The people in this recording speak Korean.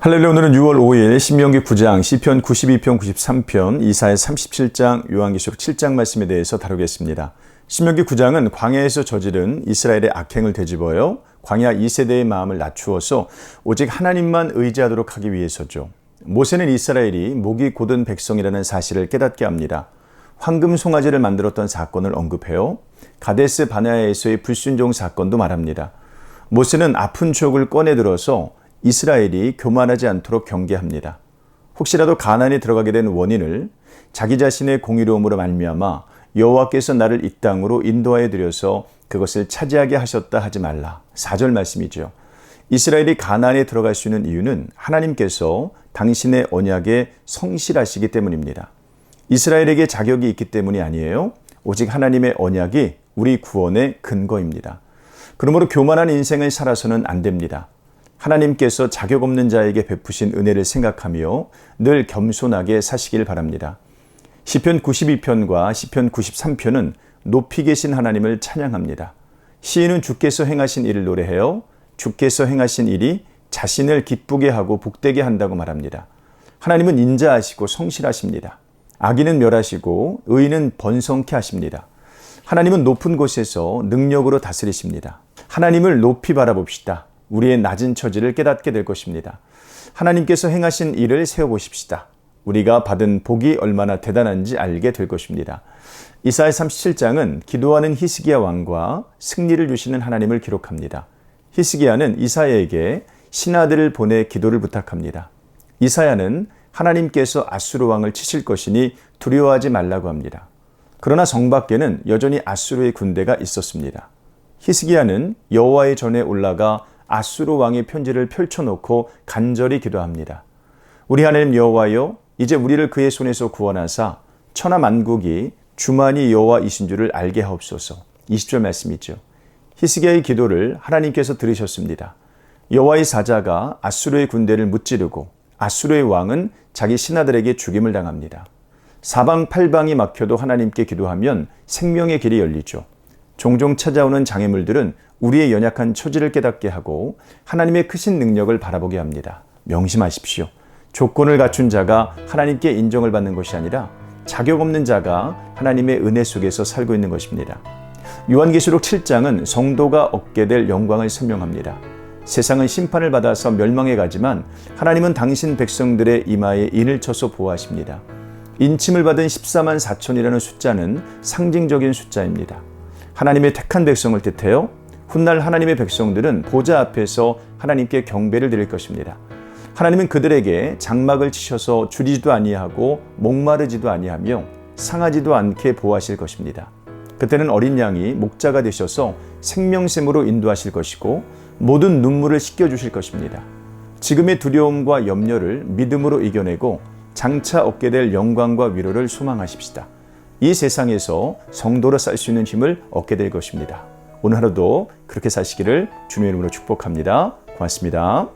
할렐루야. 오늘은 6월 5일 신명기 9장, 시편 92편, 93편, 이사야 37장, 요한계시록 7장 말씀에 대해서 다루겠습니다. 신명기 9장은 광야에서 저지른 이스라엘의 악행을 되짚어요. 광야 2세대의 마음을 낮추어서 오직 하나님만 의지하도록 하기 위해서죠. 모세는 이스라엘이 목이 곧은 백성이라는 사실을 깨닫게 합니다. 황금 송아지를 만들었던 사건을 언급해요. 가데스 바네아에서의 불순종 사건도 말합니다. 모세는 아픈 추억을 꺼내 들어서 이스라엘이 교만하지 않도록 경계합니다. 혹시라도 가나안에 들어가게 된 원인을 자기 자신의 공의로움으로 말미암아 여호와께서 나를 이 땅으로 인도하여 드려서 그것을 차지하게 하셨다 하지 말라. 4절 말씀이죠. 이스라엘이 가나안에 들어갈 수 있는 이유는 하나님께서 당신의 언약에 성실하시기 때문입니다. 이스라엘에게 자격이 있기 때문이 아니에요. 오직 하나님의 언약이 우리 구원의 근거입니다. 그러므로 교만한 인생을 살아서는 안 됩니다. 하나님께서 자격 없는 자에게 베푸신 은혜를 생각하며 늘 겸손하게 사시길 바랍니다. 시편 92편과 시편 93편은 높이 계신 하나님을 찬양합니다. 시인은 주께서 행하신 일을 노래해요. 주께서 행하신 일이 자신을 기쁘게 하고 복되게 한다고 말합니다. 하나님은 인자하시고 성실하십니다. 악인은 멸하시고 의인은 번성케 하십니다. 하나님은 높은 곳에서 능력으로 다스리십니다. 하나님을 높이 바라봅시다. 우리의 낮은 처지를 깨닫게 될 것입니다. 하나님께서 행하신 일을 세워보십시다. 우리가 받은 복이 얼마나 대단한지 알게 될 것입니다. 이사야 37장은 기도하는 히스기야 왕과 승리를 주시는 하나님을 기록합니다. 히스기야는 이사야에게 신하들을 보내 기도를 부탁합니다. 이사야는 하나님께서 아수르 왕을 치실 것이니 두려워하지 말라고 합니다. 그러나 성 밖에는 여전히 아수르의 군대가 있었습니다. 히스기야는 여호와의 전에 올라가 아수르 왕의 편지를 펼쳐놓고 간절히 기도합니다. 우리 하나님 여호와여, 이제 우리를 그의 손에서 구원하사 천하 만국이 주만이 여호와이신 줄을 알게 하옵소서. 20절 말씀이죠. 히스기야의 기도를 하나님께서 들으셨습니다. 여호와의 사자가 아수르의 군대를 무찌르고 아수르의 왕은 자기 신하들에게 죽임을 당합니다. 사방팔방이 막혀도 하나님께 기도하면 생명의 길이 열리죠. 종종 찾아오는 장애물들은 우리의 연약한 처지를 깨닫게 하고 하나님의 크신 능력을 바라보게 합니다. 명심하십시오. 조건을 갖춘 자가 하나님께 인정을 받는 것이 아니라 자격 없는 자가 하나님의 은혜 속에서 살고 있는 것입니다. 요한계시록 7장은 성도가 얻게 될 영광을 설명합니다. 세상은 심판을 받아서 멸망해 가지만 하나님은 당신 백성들의 이마에 인을 쳐서 보호하십니다. 인침을 받은 14만 4천이라는 숫자는 상징적인 숫자입니다. 하나님의 택한 백성을 뜻해요. 훗날 하나님의 백성들은 보좌 앞에서 하나님께 경배를 드릴 것입니다. 하나님은 그들에게 장막을 치셔서 줄이지도 아니하고 목마르지도 아니하며 상하지도 않게 보호하실 것입니다. 그때는 어린 양이 목자가 되셔서 생명샘으로 인도하실 것이고 모든 눈물을 씻겨주실 것입니다. 지금의 두려움과 염려를 믿음으로 이겨내고 장차 얻게 될 영광과 위로를 소망하십시다. 이 세상에서 성도로 살 수 있는 힘을 얻게 될 것입니다. 오늘 하루도 그렇게 사시기를 주님의 이름으로 축복합니다. 고맙습니다.